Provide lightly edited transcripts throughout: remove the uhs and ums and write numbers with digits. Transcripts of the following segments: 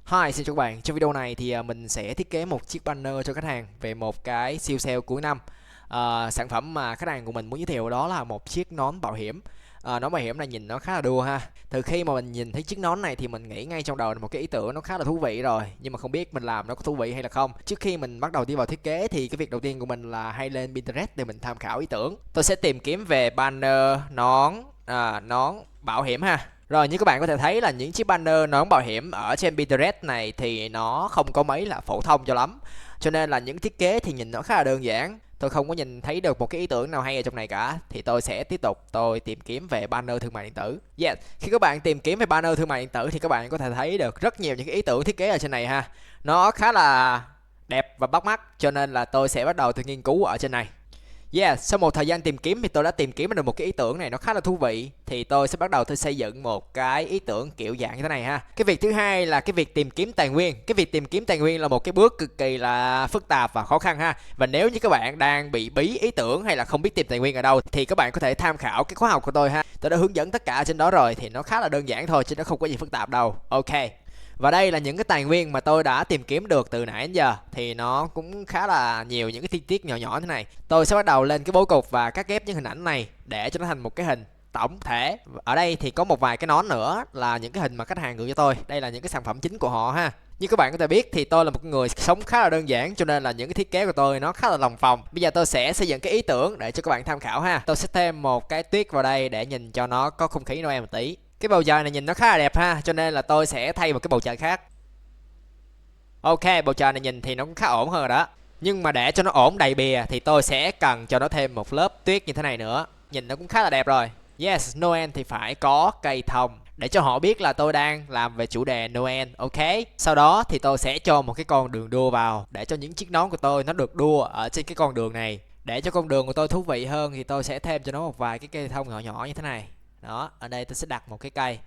Hi, xin chào các bạn. Trong video này thì mình sẽ thiết kế một chiếc banner cho khách hàng về một cái siêu sale cuối năm. Sản phẩm mà khách hàng của mình muốn giới thiệu đó là một chiếc nón bảo hiểm. Nón bảo hiểm này nhìn nó khá là đùa ha. Từ khi mà mình nhìn thấy chiếc nón này thì mình nghĩ ngay trong đầu là một cái ý tưởng nó khá là thú vị rồi. Nhưng mà không biết mình làm nó có thú vị hay là không. Trước khi mình bắt đầu đi vào thiết kế thì cái việc đầu tiên của mình là hay lên Pinterest để mình tham khảo ý tưởng. Tôi sẽ tìm kiếm về banner nón bảo hiểm ha. Rồi, như các bạn có thể thấy là những chiếc banner nón bảo hiểm ở trên Pinterest này thì nó không có mấy là phổ thông cho lắm. Cho nên là những thiết kế thì nhìn nó khá là đơn giản. Tôi không có nhìn thấy được một cái ý tưởng nào hay ở trong này cả. Thì tôi sẽ tiếp tục tìm kiếm về banner thương mại điện tử. Yes, khi các bạn tìm kiếm về banner thương mại điện tử thì các bạn có thể thấy được rất nhiều những cái ý tưởng thiết kế ở trên này ha. Nó khá là đẹp và bắt mắt, cho nên là tôi sẽ bắt đầu từ nghiên cứu ở trên này. Sau một thời gian tìm kiếm thì tôi đã tìm kiếm được một cái ý tưởng này nó khá là thú vị. Thì tôi sẽ bắt đầu xây dựng một cái ý tưởng kiểu dạng như thế này ha. Cái việc thứ hai là cái việc tìm kiếm tài nguyên. Cái việc tìm kiếm tài nguyên là một cái bước cực kỳ là phức tạp và khó khăn ha. Và nếu như các bạn đang bị bí ý tưởng hay là không biết tìm tài nguyên ở đâu thì các bạn có thể tham khảo cái khóa học của tôi ha. Tôi đã hướng dẫn tất cả trên đó rồi, thì nó khá là đơn giản thôi chứ nó không có gì phức tạp đâu. Ok. Và đây là những cái tài nguyên mà tôi đã tìm kiếm được từ nãy đến giờ. Thì nó cũng khá là nhiều những cái chi tiết nhỏ nhỏ thế này. Tôi sẽ bắt đầu lên cái bố cục và cắt ghép những hình ảnh này để cho nó thành một cái hình tổng thể. Ở đây thì có một vài cái nón nữa là những cái hình mà khách hàng gửi cho tôi. Đây là những cái sản phẩm chính của họ ha. Như các bạn có thể biết thì tôi là một người sống khá là đơn giản, cho nên là những cái thiết kế của tôi nó khá là lòng vòng. Bây giờ tôi sẽ xây dựng cái ý tưởng để cho các bạn tham khảo ha. Tôi sẽ thêm một cái tuyết vào đây để nhìn cho nó có không khí Noel một tí. Cái bầu trời này nhìn nó khá là đẹp ha, cho nên là tôi sẽ thay một cái bầu trời khác. Ok, bầu trời này nhìn thì nó cũng khá ổn hơn rồi đó. Nhưng mà để cho nó ổn đầy bìa thì tôi sẽ cần cho nó thêm một lớp tuyết như thế này nữa. Nhìn nó cũng khá là đẹp rồi. Yes, Noel thì phải có cây thông để cho họ biết là tôi đang làm về chủ đề Noel. Ok. Sau đó thì tôi sẽ cho một cái con đường đua vào để cho những chiếc nón của tôi nó được đua ở trên cái con đường này. Để cho con đường của tôi thú vị hơn thì tôi sẽ thêm cho nó một vài cái cây thông nhỏ nhỏ như thế này. Đó, ở đây tôi sẽ đặt một cái cây.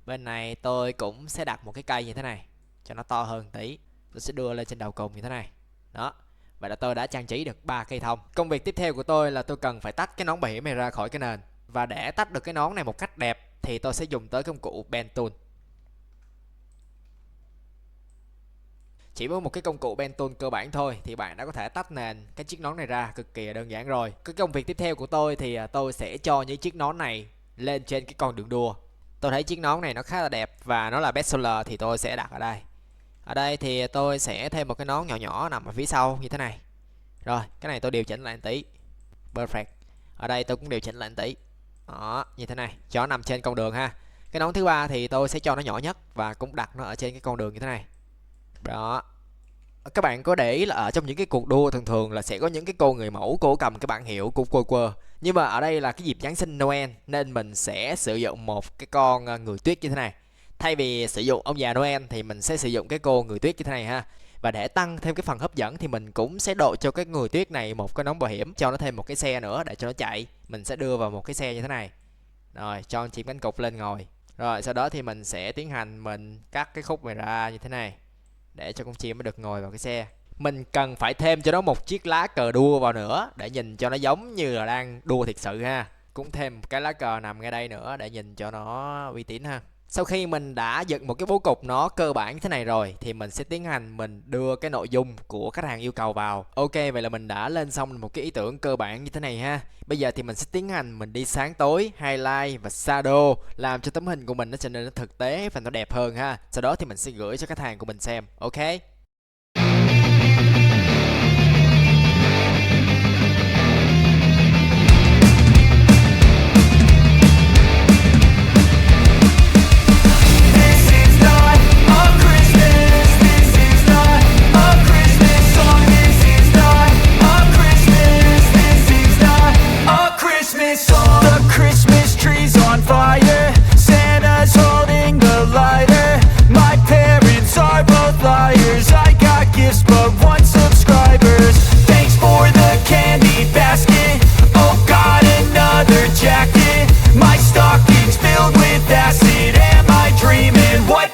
Bên này tôi cũng sẽ đặt một cái cây như thế này cho nó to hơn tí. Tôi sẽ đưa lên trên đầu cùng như thế này. Đó. Vậy là tôi đã trang trí được 3 cây thông. Công việc tiếp theo của tôi là tôi cần phải tách cái nón bảo hiểm này ra khỏi cái nền. Và để tách được cái nón này một cách đẹp thì tôi sẽ dùng tới công cụ Pen Tool. Chỉ với một cái công cụ Pen Tool cơ bản thôi thì bạn đã có thể tách nền cái chiếc nón này ra cực kỳ đơn giản rồi. Cái công việc tiếp theo của tôi thì tôi sẽ cho những chiếc nón này lên trên cái con đường đua. Tôi thấy chiếc nón này nó khá là đẹp và nó là best seller thì tôi sẽ đặt ở đây. Ở đây thì tôi sẽ thêm một cái nón nhỏ nhỏ nằm ở phía sau như thế này. Rồi, cái này tôi điều chỉnh lại một tí. Perfect. Ở đây tôi cũng điều chỉnh lại một tí. Đó, như thế này, cho nó nằm trên con đường ha. Cái nón thứ ba thì tôi sẽ cho nó nhỏ nhất và cũng đặt nó ở trên cái con đường như thế này. Đó. Các bạn có để ý là ở trong những cái cuộc đua thường thường là sẽ có những cái cô người mẫu, cô cầm cái bảng hiệu của quơ. Nhưng mà ở đây là cái dịp Giáng sinh Noel nên mình sẽ sử dụng một cái con người tuyết như thế này. Thay vì sử dụng ông già Noel thì mình sẽ sử dụng cái cô người tuyết như thế này ha. Và để tăng thêm cái phần hấp dẫn thì mình cũng sẽ độ cho cái người tuyết này một cái nón bảo hiểm, cho nó thêm một cái xe nữa để cho nó chạy. Mình sẽ đưa vào một cái xe như thế này. Rồi, cho chim cánh cụt lên ngồi. Rồi, sau đó thì mình sẽ tiến hành mình cắt cái khúc này ra như thế này để cho con chim mới được ngồi vào cái xe. Mình cần phải thêm cho nó một chiếc lá cờ đua vào nữa để nhìn cho nó giống như là đang đua thiệt sự ha. Cũng thêm một cái lá cờ nằm ngay đây nữa để nhìn cho nó uy tín ha. Sau khi mình đã dựng một cái bố cục nó cơ bản như thế này rồi thì mình sẽ tiến hành mình đưa cái nội dung của khách hàng yêu cầu vào. Ok, vậy là mình đã lên xong một cái ý tưởng cơ bản như thế này ha. Bây giờ thì mình sẽ tiến hành mình đi sáng tối, highlight và shadow, làm cho tấm hình của mình nó trở nên nó thực tế và nó đẹp hơn ha. Sau đó thì mình sẽ gửi cho khách hàng của mình xem. Ok.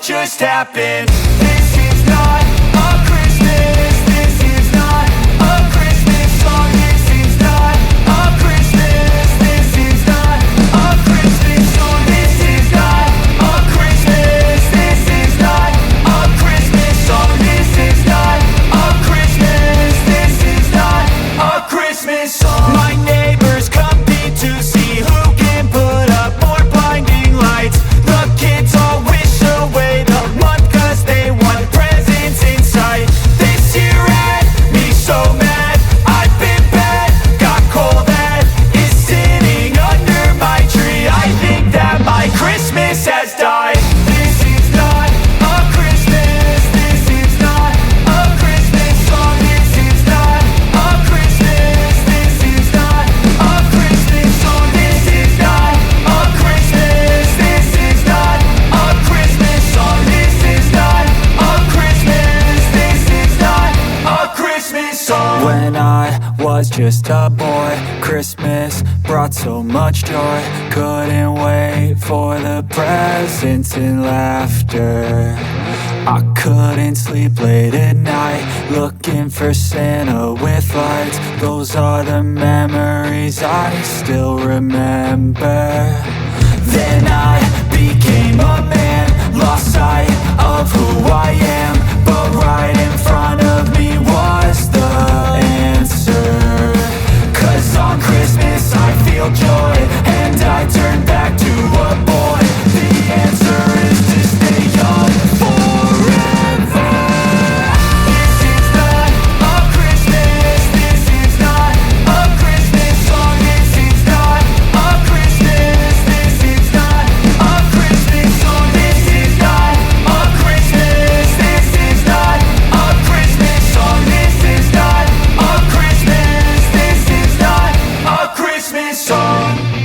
Just happened. This is not a Christmas. This is not a Christmas song. This is not a Christmas. This is not a Christmas song. This is not a Christmas. This is not a Christmas. just a boy, Christmas brought so much joy. Couldn't wait for the presents and laughter. I couldn't sleep late at night, looking for Santa with lights. Those are the memories I still remember. Then I became a man, lost sight of who I am. But right in front of me was the answer. 'Cause on Christmas I feel joy, and I turn back to a boy. The answer is to stay young forever. This is not a Christmas, this is not a Christmas song. This is not a Christmas, this is not a Christmas song. This is not a Christmas, this is not a Christmas song. This is not a Christmas, this is not a Christmas song. This is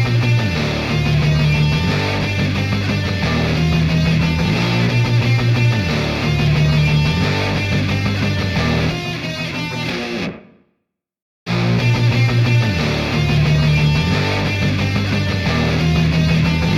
not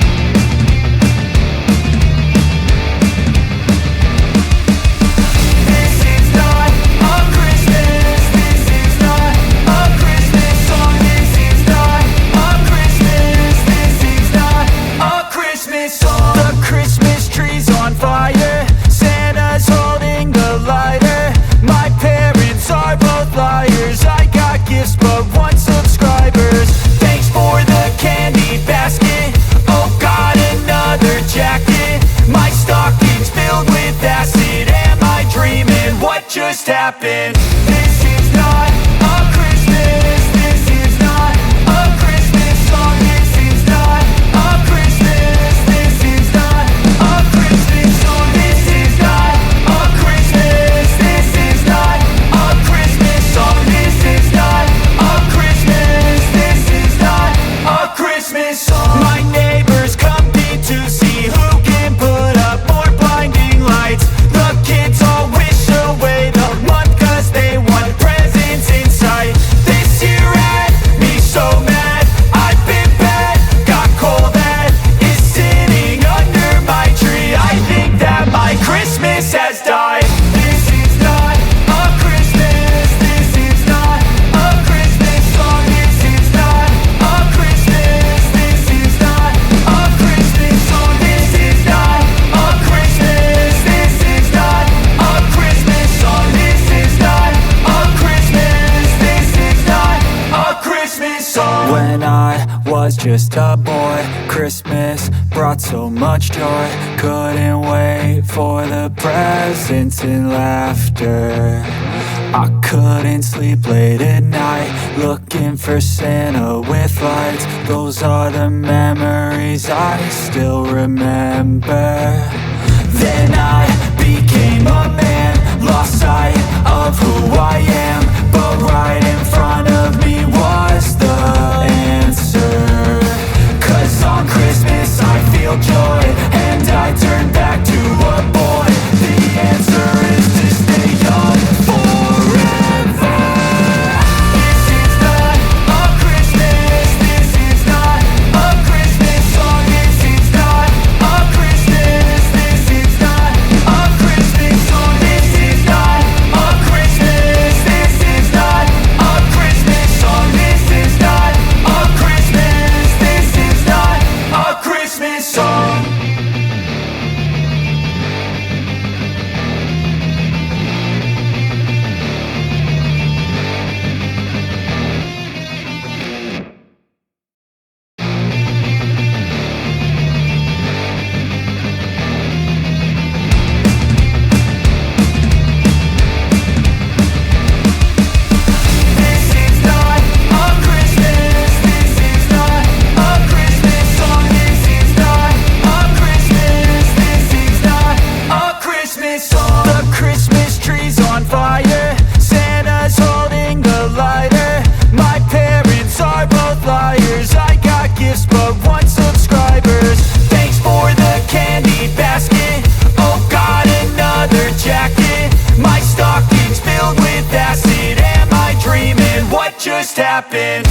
a Christmas, this is not a Christmas song. This is not a Christmas, this is not a Christmas song. The Christmas tree's on fire, Santa's holding the lighter. My parents are both liars, I got gifts but one subscribers. Thanks for the candy basket, oh god, another jacket. My stocking's filled with acid, am I dreaming? What just happened? This is not a Christmas, this is not a Christmas song. This is not a Christmas, this is not a Christmas song. This is not a Christmas, this is not a Christmas song. This is not a Christmas, this is not a Christmas song. My neighbors compete to see who can put up more blinding lights. The kids all wish away the month 'cause they want presents in sight. This year had me so mad, I've been bad, got coal that is sitting under my tree. I think that my Christmas has died. This is not a Christmas, this is not a Christmas song. This is not a Christmas, this is not a Christmas song. This is not a Christmas, this is not a Christmas song. This is not a Christmas, this is not a Christmas song. When I was just a boy, Christmas brought so much joy. Couldn't wait for the presents and laughter. I couldn't sleep late at night, looking for Santa with lights. Those are the memories I still remember. Then I became a man, lost sight of who I am. But right in front of me was the answer. 'Cause on Christmas I feel joy, and I turn back to a boy. The answer is to stay young forever. This is not a Christmas, this is not a Christmas song. This is not a Christmas, this is not a Christmas song. This is not a Christmas, this is not a Christmas song. This is not a Christmas, this is not a Christmas song. happen.